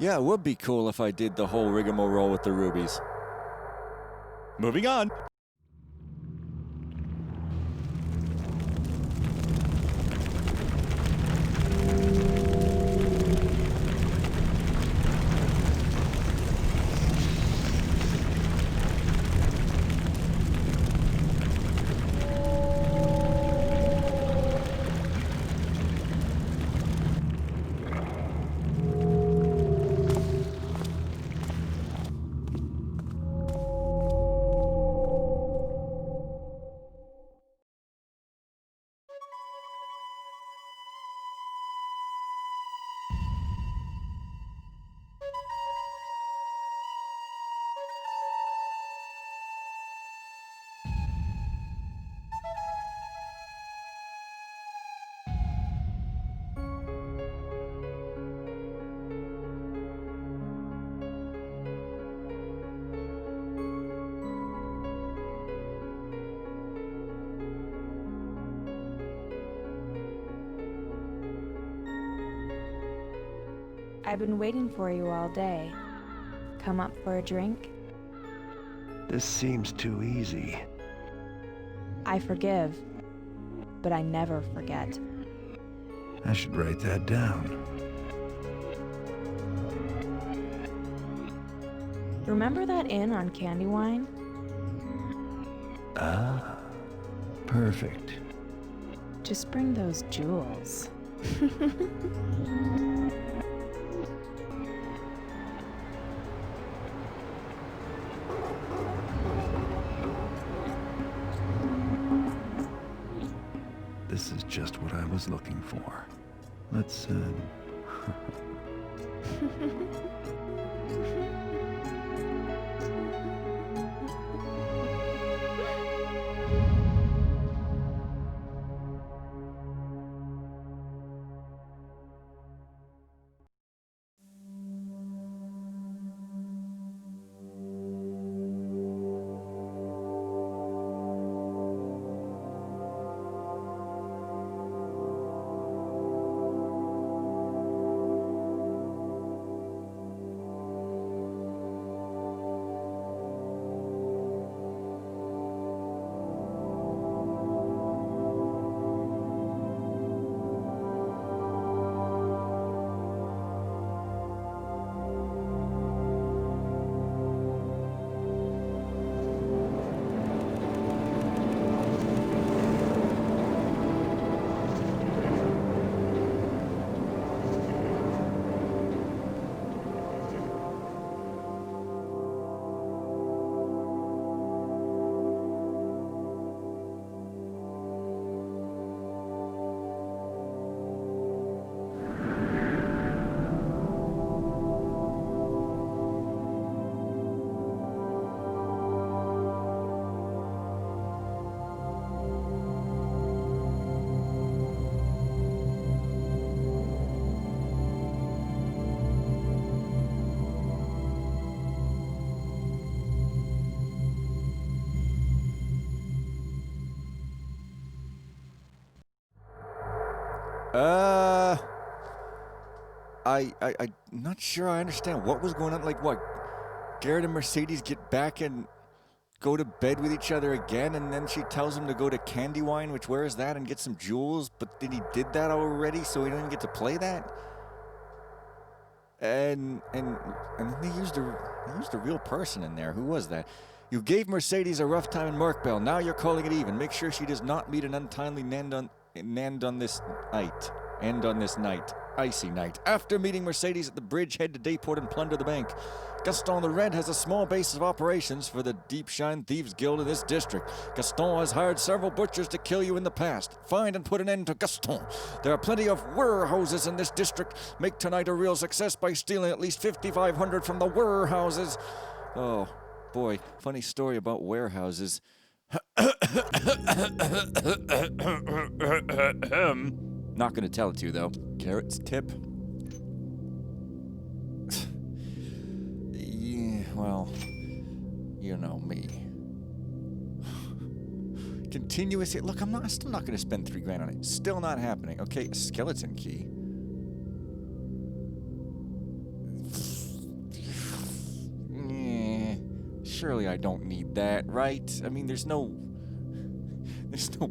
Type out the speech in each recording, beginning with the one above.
Yeah, it would be cool if I did the whole rigmarole with the rubies. Moving on. I've been waiting for you all day. Come up for a drink? This seems too easy. I forgive, but I never forget. I should write that down. Remember that inn on Candywine? Ah, perfect. Just bring those jewels. This is just what I was looking for. Let's, I'm not sure I understand what was going on. Like, what? Garrett and Mercedes get back and go to bed with each other again, and then she tells him to go to Candywine, which, where is that, and get some jewels, but then he did that already, so he didn't get to play that? And then they used a real person in there. Who was that? You gave Mercedes a rough time in Merkbell. Now you're calling it even. Make sure she does not meet an untimely end on this night. Icy night. After meeting Mercedes at the bridge, head to Dayport and plunder the bank. Gaston the Red has a small base of operations for the Deep Shine Thieves Guild in this district. Gaston has hired several butchers to kill you in the past. Find and put an end to Gaston. There are plenty of warehouses in this district. Make tonight a real success by stealing at least 5,500 from the warehouses. Oh, boy. Funny story about warehouses. Not going to tell it to you, though. Carrot's tip. Yeah, well, you know me. Continuous. Look, I'm still not going to spend $3,000 on it. Still not happening. Okay, a skeleton key. surely I don't need that, right? I mean, there's no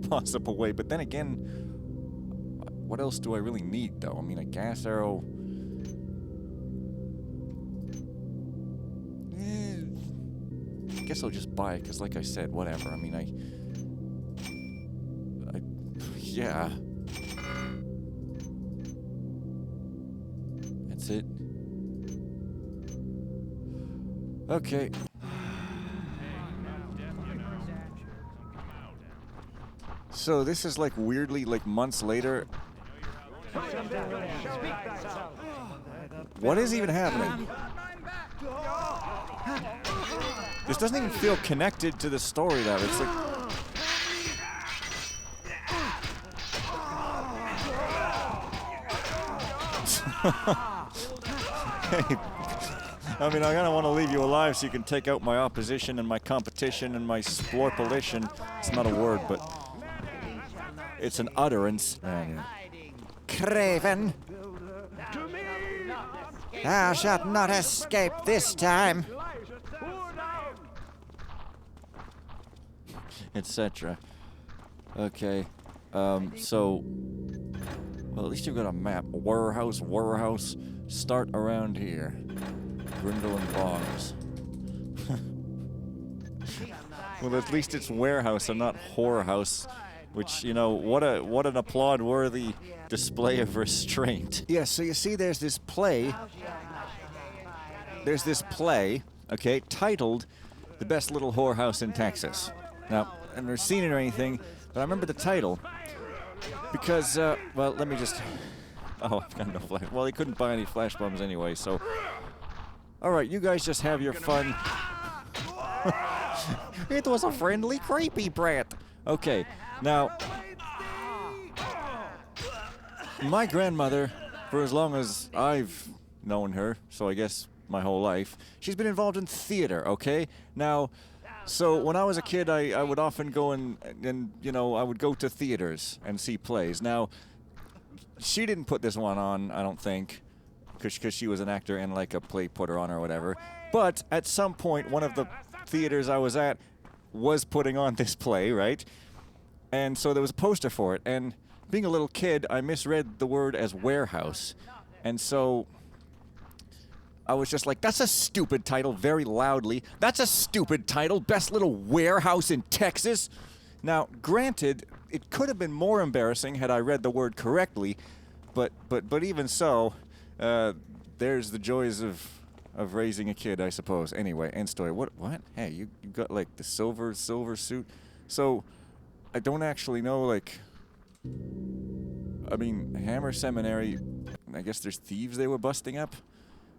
possible way. But then again, what else do I really need, though? I mean, a gas arrow. I guess I'll just buy it, because like I said, whatever. I mean, yeah. That's it. Okay. So this is like weirdly like months later. What is even happening? This doesn't even feel connected to the story though. It's like hey, I mean, I kind of want to leave you alive so you can take out my opposition and my competition and my splorpalition. It's not a word, but it's an utterance. Craven, thou shalt not escape this time. Etc. Okay. So, well, at least you've got a map. Warehouse. Start around here. Grindle and Bogs. Well, at least it's warehouse and not whorehouse. Which, you know, what an applaud-worthy display of restraint. Yeah, so you see there's this play. There's this play, okay, titled The Best Little Whorehouse in Texas. Now, I've never seen it or anything, but I remember the title. Because, well, let me just... Oh, I've got no flash... Well, he couldn't buy any flash bombs anyway, so... Alright, you guys just have your fun. It was a friendly, creepy brat. Okay, now... My grandmother, for as long as I've known her, so I guess my whole life, she's been involved in theater, okay? Now... So when I was a kid, I would often go and you know, I would go to theaters and see plays. Now, she didn't put this one on, I don't think, because she was an actor and like a play put her on or whatever. But at some point, one of the theaters I was at was putting on this play, right? And so there was a poster for it. And being a little kid, I misread the word as warehouse. And so... I was just like, that's a stupid title, very loudly. That's a stupid title, Best Little Warehouse in Texas. Now, granted, it could have been more embarrassing had I read the word correctly, but even so, there's the joys of raising a kid, I suppose. Anyway, end story. What? Hey, you got like the silver suit. So, I don't actually know, like, I mean, Hammer Seminary, I guess there's thieves they were busting up.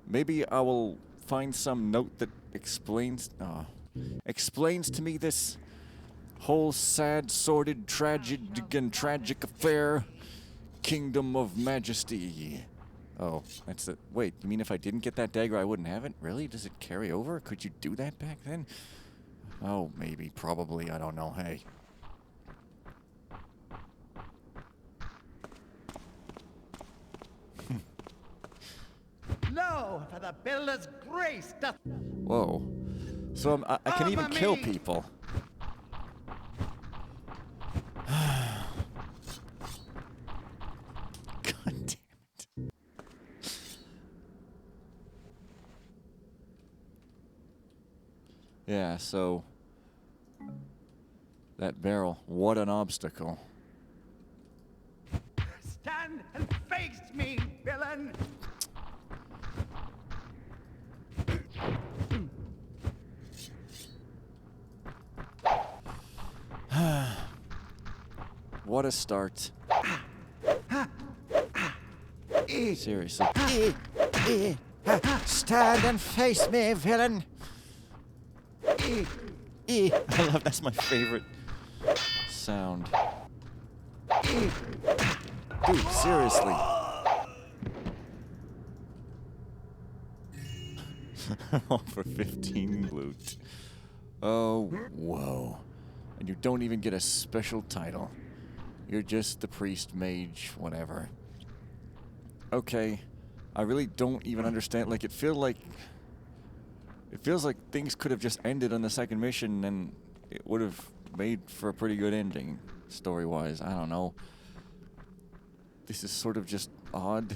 Maybe I will find some note that explains to me this whole sad, sordid, tragic affair. Kingdom of Majesty. Oh, that's it. Wait, you mean if I didn't get that dagger, I wouldn't have it? Really? Does it carry over? Could you do that back then? Oh, maybe, probably, I don't know. Hey. Lo, for the builder's grace doth... Whoa. So I can even kill people. God damn it. Yeah, so... That barrel, what an obstacle. Stand and face me, villain! What a start. Seriously. Stand and face me, villain. I love, that's my favorite sound. Dude, seriously. All for 15 loot. Oh, whoa. And you don't even get a special title. You're just the priest, mage, whatever. Okay. I really don't even understand. Like, it feels like... It feels like things could have just ended on the second mission and it would have made for a pretty good ending, story-wise. I don't know. This is sort of just odd.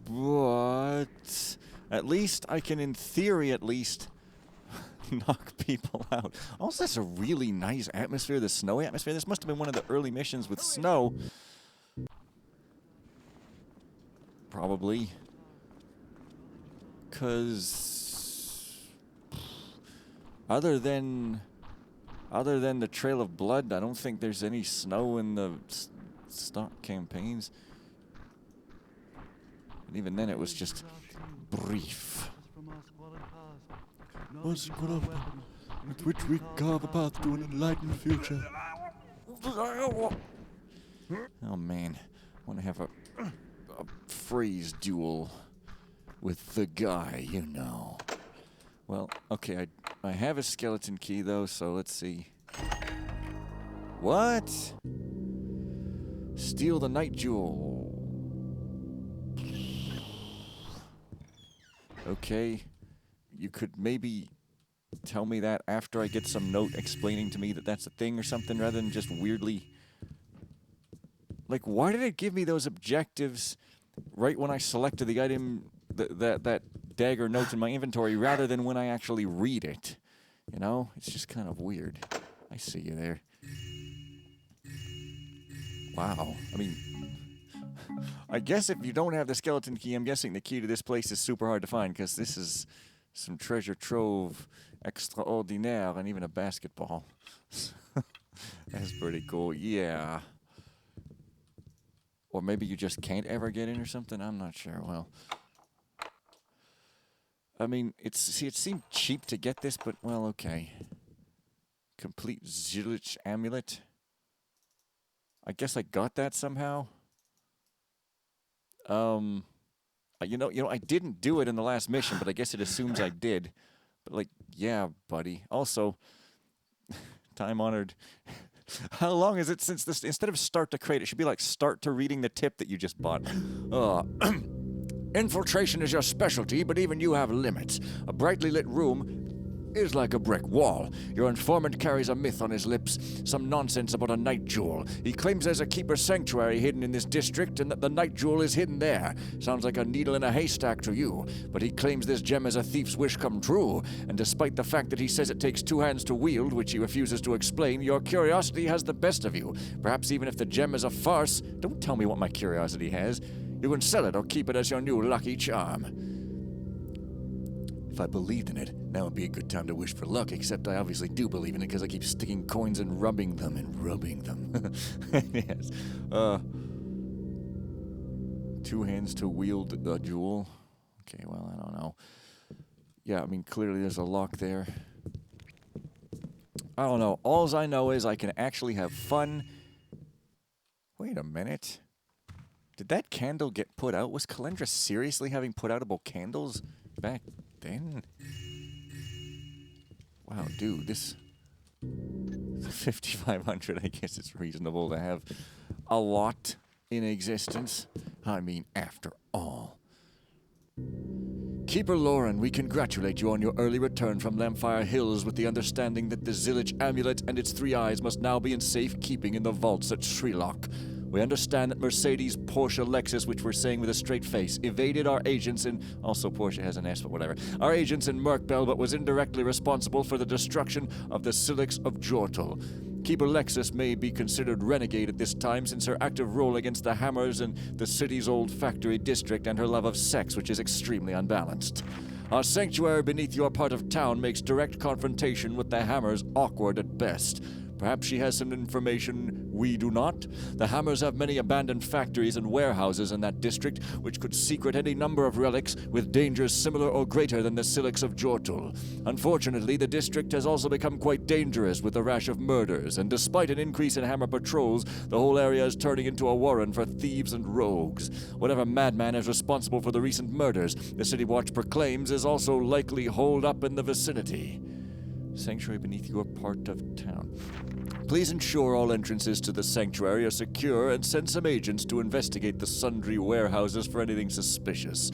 But at least I can, in theory at least, knock people out. Also, that's a really nice atmosphere, the snowy atmosphere. This must have been one of the early missions with snow. Probably. Because other than the Trail of Blood, I don't think there's any snow in the stock campaigns. And even then, it was just brief. With which we carve a path to an enlightened future. Oh man, I want to have a phrase duel with the guy, you know. Well, okay, I have a skeleton key though, so let's see. What? Steal the night jewel. Okay, you could maybe tell me that after I get some note explaining to me that that's a thing or something, rather than just weirdly... Like, why did it give me those objectives right when I selected the item, that dagger note in my inventory, rather than when I actually read it? You know? It's just kind of weird. I see you there. Wow. I mean... I guess if you don't have the skeleton key, I'm guessing the key to this place is super hard to find, because this is some treasure trove extraordinaire, and even a basketball. That's pretty cool, yeah. Or maybe you just can't ever get in or something, I'm not sure. Well, I mean, it seemed cheap to get this, but, well, okay. Complete Zilich amulet. I guess I got that somehow. You know, I didn't do it in the last mission, but I guess it assumes I did. But, like, yeah, buddy. Also, time-honored. How long is it since this? Instead of start to crate, it should be like start to reading the tip that you just bought. Infiltration is your specialty, but even you have limits. A brightly lit room is like a brick wall. Your informant carries a myth on his lips, some nonsense about a night jewel. He claims there's a keeper's sanctuary hidden in this district and that the night jewel is hidden there. Sounds like a needle in a haystack to you, but he claims this gem is a thief's wish come true, and despite the fact that he says it takes 2 hands to wield, which he refuses to explain, your curiosity has the best of you. Perhaps even if the gem is a farce, don't tell me what my curiosity has. You can sell it or keep it as your new lucky charm. If I believed in it, now would be a good time to wish for luck, except I obviously do believe in it because I keep sticking coins and rubbing them. Yes. 2 hands to wield the jewel. Okay, well, I don't know. Yeah, I mean, clearly there's a lock there. I don't know. Alls I know is I can actually have fun. Wait a minute. Did that candle get put out? Was Calendra seriously having put-outable candles back then? Wow, dude, this 5,500, I guess it's reasonable to have a lot in existence. I mean, after all. Keeper Lauren, we congratulate you on your early return from Lamphire Hills with the understanding that the Zilich amulet and its 3 eyes must now be in safe keeping in the vaults at Shreelock. We understand that Mercedes, Porsche, Lexus, which we're saying with a straight face, evaded our agents in... Also, Porsche has an S, but whatever. Our agents in Merkbell, but was indirectly responsible for the destruction of the Silix of Jortul. Keeper Lexus may be considered renegade at this time since her active role against the Hammers in the city's old factory district and her love of sex, which is extremely unbalanced. Our sanctuary beneath your part of town makes direct confrontation with the Hammers awkward at best. Perhaps she has some information we do not. The Hammers have many abandoned factories and warehouses in that district, which could secret any number of relics with dangers similar or greater than the Silix of Jortul. Unfortunately, the district has also become quite dangerous with a rash of murders, and despite an increase in Hammer patrols, the whole area is turning into a warren for thieves and rogues. Whatever madman is responsible for the recent murders, the City Watch proclaims is also likely holed up in the vicinity. Sanctuary beneath your part of town. Please ensure all entrances to the sanctuary are secure and send some agents to investigate the sundry warehouses for anything suspicious.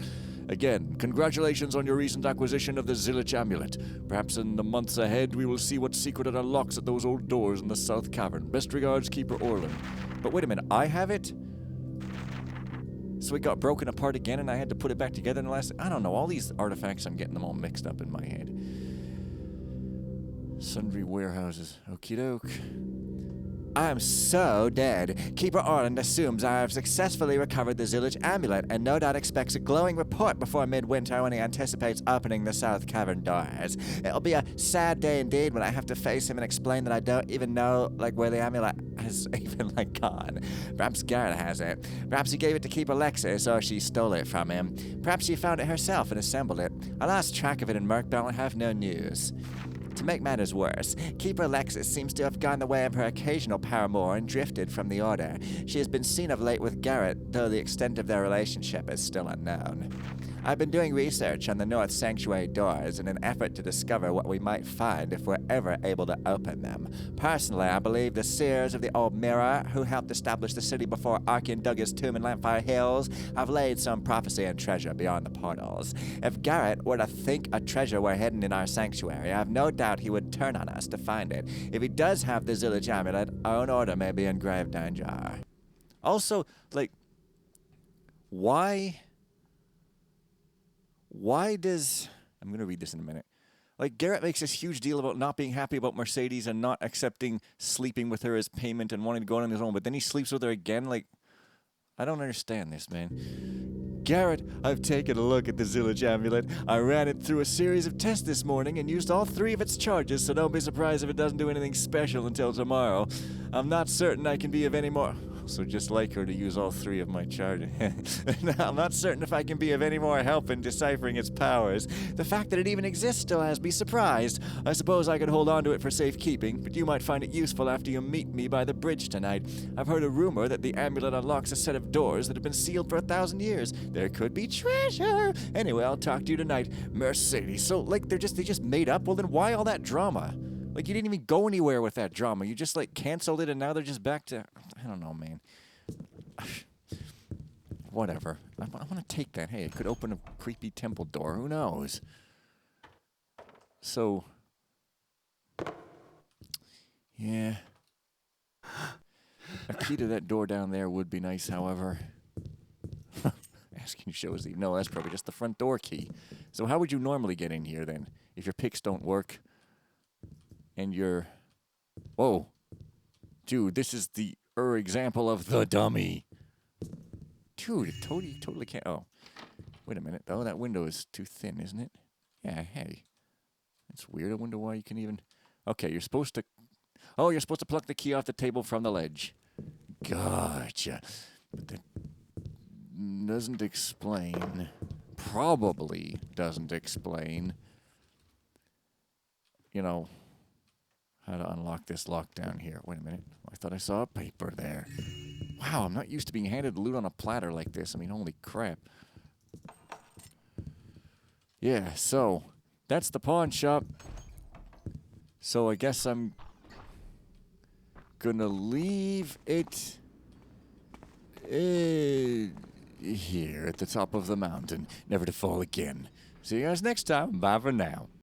Again, congratulations on your recent acquisition of the Zillich amulet. Perhaps in the months ahead we will see what secret it unlocks at those old doors in the South Cavern. Best regards, Keeper Orland. But wait a minute, I have it? So it got broken apart again and I had to put it back together in the last... I don't know, all these artifacts, I'm getting them all mixed up in my head. Sundry warehouses. Okie doke. I'm so dead. Keeper Orland assumes I have successfully recovered the Zillich amulet and no doubt expects a glowing report before midwinter when he anticipates opening the South Cavern doors. It'll be a sad day indeed when I have to face him and explain that I don't even know, where the amulet has even, gone. Perhaps Garrett has it. Perhaps he gave it to Keeper Alexis or she stole it from him. Perhaps she found it herself and assembled it. I lost track of it in Merkbell and have no news. To make matters worse, Keeper Alexis seems to have gone the way of her occasional paramour and drifted from the order. She has been seen of late with Garrett, though the extent of their relationship is still unknown. I've been doing research on the North Sanctuary doors in an effort to discover what we might find if we're ever able to open them. Personally, I believe the seers of the Old Mirror, who helped establish the city before Archean dug his tomb in Lampfire Hills, have laid some prophecy and treasure beyond the portals. If Garrett were to think a treasure were hidden in our sanctuary, I have no doubt he would turn on us to find it. If he does have the Zillich amulet, our own order may be in grave danger. Also, why does... I'm going to read this in a minute. Garrett makes this huge deal about not being happy about Mercedes and not accepting sleeping with her as payment and wanting to go on his own, but then he sleeps with her again? I don't understand this, man. Garrett, I've taken a look at the Zillich amulet. I ran it through a series of tests this morning and used all 3 of its charges, so don't be surprised if it doesn't do anything special until tomorrow. I'm not certain I can be of any more... So just like her to use all 3 of my charges. I'm not certain if I can be of any more help in deciphering its powers. The fact that it even exists still has me surprised. I suppose I could hold on to it for safekeeping, but you might find it useful after you meet me by the bridge tonight. I've heard a rumor that the amulet unlocks a set of doors that have been sealed for 1,000 years. There could be treasure. Anyway, I'll talk to you tonight. Mercedes. So, they just made up? Well, then why all that drama? You didn't even go anywhere with that drama. You just, canceled it and now they're just back to... I don't know, man. Whatever. I want to take that. Hey, it could open a creepy temple door. Who knows? So... Yeah. A key to that door down there would be nice, however. Asking Shozy. No, that's probably just the front door key. So how would you normally get in here, then? If your picks don't work... And you're... Whoa. Dude, this is the example of the dummy. Dude, it totally can't... Oh. Wait a minute, though. That window is too thin, isn't it? Yeah, hey. It's weird. I wonder why you can even... Okay, you're supposed to... Oh, you're supposed to pluck the key off the table from the ledge. Gotcha. But that doesn't explain... Probably doesn't explain... how to unlock this lock down here. Wait a minute. I thought I saw a paper there. Wow, I'm not used to being handed loot on a platter like this. I mean, holy crap. Yeah, so, that's the pawn shop. So I guess I'm gonna leave it here at the top of the mountain, never to fall again. See you guys next time. Bye for now.